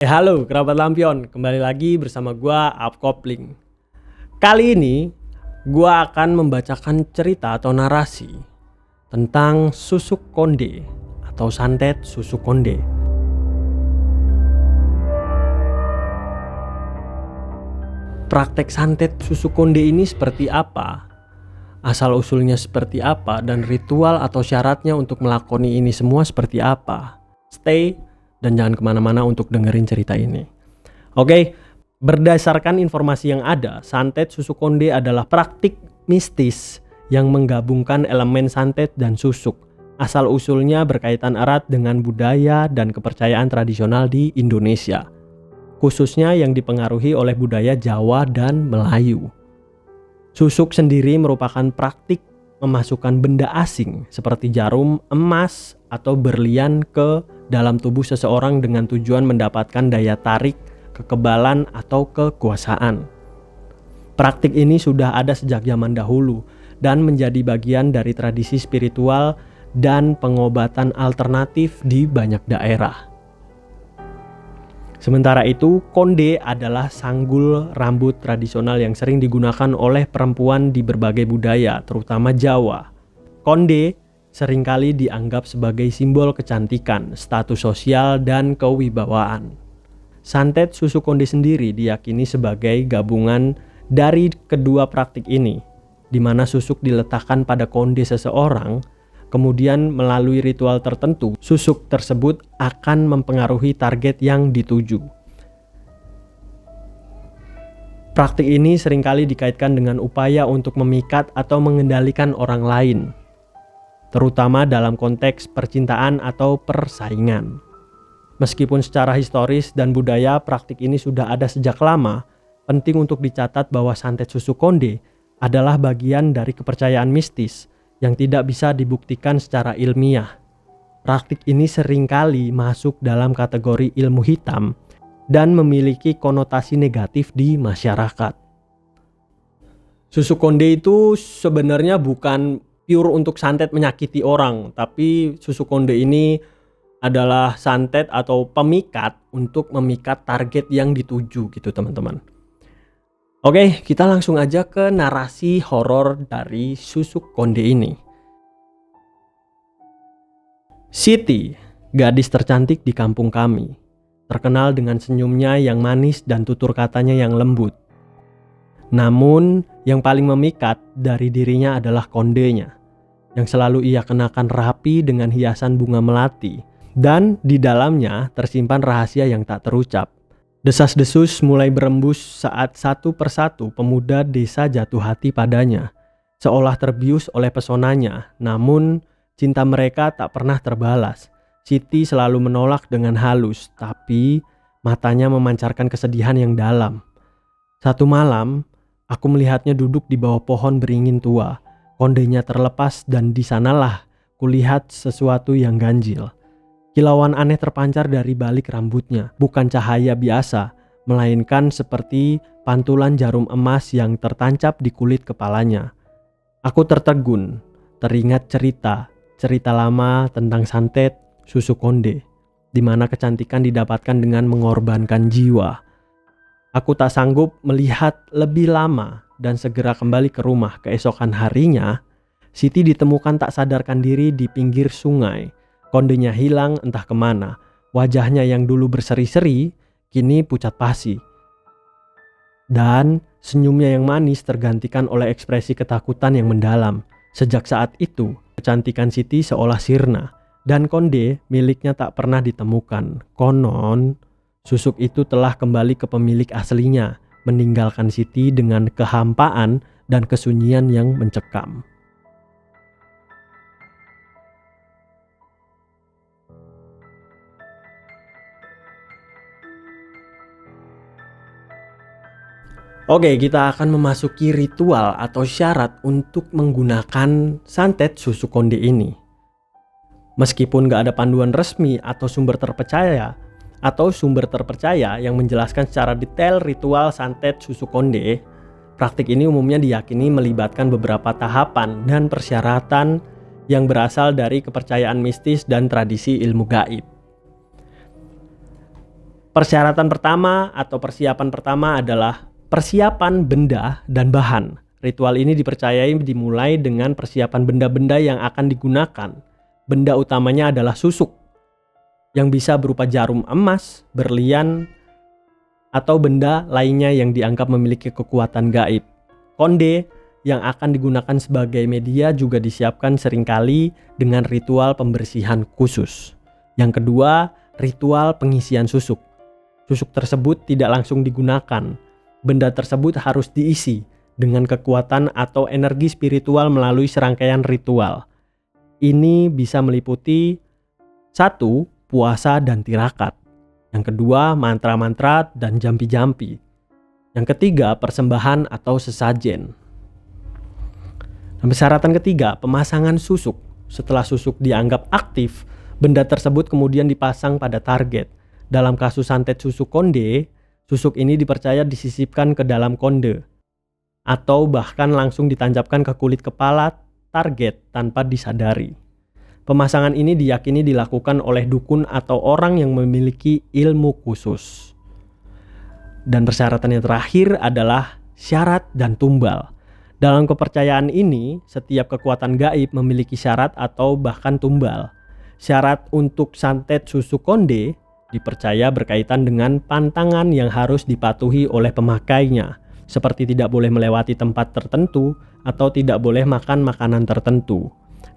Halo kerabat lampion, kembali lagi bersama gua Upcopling. Kali ini gua akan membacakan cerita atau narasi tentang susuk konde atau santet susuk konde. Praktek santet susuk konde ini seperti apa? Asal usulnya seperti apa dan ritual atau syaratnya untuk melakoni ini semua seperti apa? Stay dan jangan kemana-mana untuk dengerin cerita ini. Oke, berdasarkan informasi yang ada, santet susuk konde adalah praktik mistis yang menggabungkan elemen santet dan susuk. Asal usulnya berkaitan erat dengan budaya dan kepercayaan tradisional di Indonesia, khususnya yang dipengaruhi oleh budaya Jawa dan Melayu. Susuk sendiri merupakan praktik memasukkan benda asing seperti jarum, emas, atau berlian ke dalam tubuh seseorang dengan tujuan mendapatkan daya tarik, kekebalan, atau kekuasaan. Praktik ini sudah ada sejak zaman dahulu dan menjadi bagian dari tradisi spiritual dan pengobatan alternatif di banyak daerah. Sementara itu, konde adalah sanggul rambut tradisional yang sering digunakan oleh perempuan di berbagai budaya, terutama Jawa. Konde seringkali dianggap sebagai simbol kecantikan, status sosial, dan kewibawaan. Santet susuk konde sendiri diyakini sebagai gabungan dari kedua praktik ini, di mana susuk diletakkan pada konde seseorang. Kemudian melalui ritual tertentu, susuk tersebut akan mempengaruhi target yang dituju. Praktik ini seringkali dikaitkan dengan upaya untuk memikat atau mengendalikan orang lain, terutama dalam konteks percintaan atau persaingan. Meskipun secara historis dan budaya praktik ini sudah ada sejak lama, penting untuk dicatat bahwa santet susuk konde adalah bagian dari kepercayaan mistis yang tidak bisa dibuktikan secara ilmiah. Praktik ini seringkali masuk dalam kategori ilmu hitam dan memiliki konotasi negatif di masyarakat. Susuk konde itu sebenarnya bukan pure untuk santet menyakiti orang, tapi susuk konde ini adalah santet atau pemikat untuk memikat target yang dituju gitu teman-teman. Oke, kita langsung aja ke narasi horor dari susuk konde ini. Siti, gadis tercantik di kampung kami, terkenal dengan senyumnya yang manis dan tutur katanya yang lembut. Namun, yang paling memikat dari dirinya adalah kondenya, yang selalu ia kenakan rapi dengan hiasan bunga melati, dan di dalamnya tersimpan rahasia yang tak terucap. Desas-desus mulai berembus saat satu persatu pemuda desa jatuh hati padanya, seolah terbius oleh pesonanya. Namun cinta mereka tak pernah terbalas. Siti selalu menolak dengan halus, tapi matanya memancarkan kesedihan yang dalam. Satu malam, aku melihatnya duduk di bawah pohon beringin tua. Kondenya terlepas dan di sanalah kulihat sesuatu yang ganjil. Kilauan aneh terpancar dari balik rambutnya, bukan cahaya biasa, melainkan seperti pantulan jarum emas yang tertancap di kulit kepalanya. Aku tertegun, teringat cerita lama tentang santet susuk konde, di mana kecantikan didapatkan dengan mengorbankan jiwa. Aku tak sanggup melihat lebih lama dan segera kembali ke rumah. Keesokan harinya, Siti ditemukan tak sadarkan diri di pinggir sungai. Kondenya hilang entah kemana. Wajahnya yang dulu berseri-seri kini pucat pasi. Dan senyumnya yang manis tergantikan oleh ekspresi ketakutan yang mendalam. Sejak saat itu, kecantikan Siti seolah sirna. Dan konde miliknya tak pernah ditemukan. Konon, susuk itu telah kembali ke pemilik aslinya, meninggalkan Siti dengan kehampaan dan kesunyian yang mencekam. Oke, kita akan memasuki ritual atau syarat untuk menggunakan santet susuk konde ini. Meskipun gak ada panduan resmi atau sumber terpercaya yang menjelaskan secara detail ritual santet susuk konde, praktik ini umumnya diyakini melibatkan beberapa tahapan dan persyaratan yang berasal dari kepercayaan mistis dan tradisi ilmu gaib. Persyaratan pertama atau persiapan pertama adalah persiapan benda dan bahan. Ritual ini dipercayai dimulai dengan persiapan benda-benda yang akan digunakan. Benda utamanya adalah susuk, yang bisa berupa jarum emas, berlian, atau benda lainnya yang dianggap memiliki kekuatan gaib. Konde yang akan digunakan sebagai media juga disiapkan seringkali dengan ritual pembersihan khusus. Yang kedua, ritual pengisian susuk. Susuk tersebut tidak langsung digunakan. Benda tersebut harus diisi dengan kekuatan atau energi spiritual melalui serangkaian ritual. Ini bisa meliputi 1. Puasa dan tirakat. Yang kedua, mantra-mantra dan jampi-jampi. Yang ketiga, persembahan atau sesajen. Dan persyaratan ketiga, pemasangan susuk. Setelah susuk dianggap aktif, benda tersebut kemudian dipasang pada target. Dalam kasus santet susuk konde, susuk ini dipercaya disisipkan ke dalam konde atau bahkan langsung ditancapkan ke kulit kepala target tanpa disadari. Pemasangan ini diyakini dilakukan oleh dukun atau orang yang memiliki ilmu khusus. Dan persyaratan yang terakhir adalah syarat dan tumbal. Dalam kepercayaan ini, setiap kekuatan gaib memiliki syarat atau bahkan tumbal. Syarat untuk santet susuk konde dipercaya berkaitan dengan pantangan yang harus dipatuhi oleh pemakainya, seperti tidak boleh melewati tempat tertentu atau tidak boleh makan makanan tertentu.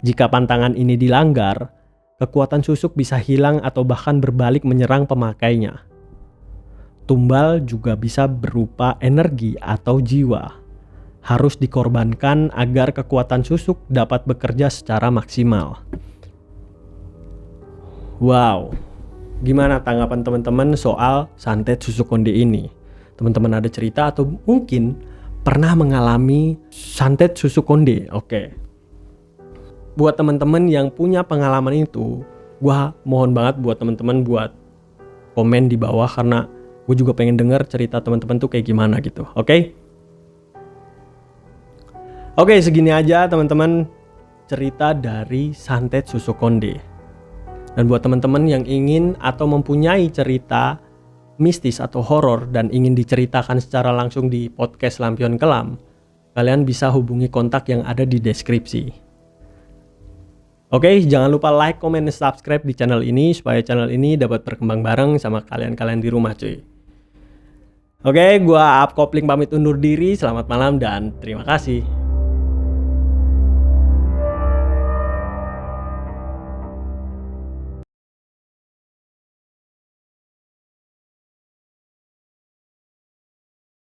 Jika pantangan ini dilanggar, kekuatan susuk bisa hilang atau bahkan berbalik menyerang pemakainya. Tumbal juga bisa berupa energi atau jiwa. Harus dikorbankan agar kekuatan susuk dapat bekerja secara maksimal. Wow, gimana tanggapan teman-teman soal santet susuk konde ini? Teman-teman ada cerita atau mungkin pernah mengalami santet susuk konde? Oke. Buat teman-teman yang punya pengalaman itu, gue mohon banget buat teman-teman buat komen di bawah, karena gue juga pengen denger cerita teman-teman tuh kayak gimana gitu. Oke, segini aja teman-teman cerita dari santet susuk konde. Dan buat teman-teman yang ingin atau mempunyai cerita mistis atau horor dan ingin diceritakan secara langsung di podcast Lampion Kelam, kalian bisa hubungi kontak yang ada di deskripsi. Oke, jangan lupa like, comment, dan subscribe di channel ini supaya channel ini dapat berkembang bareng sama kalian-kalian di rumah cuy. Oke, gua Aap Kopling pamit undur diri. Selamat malam dan terima kasih.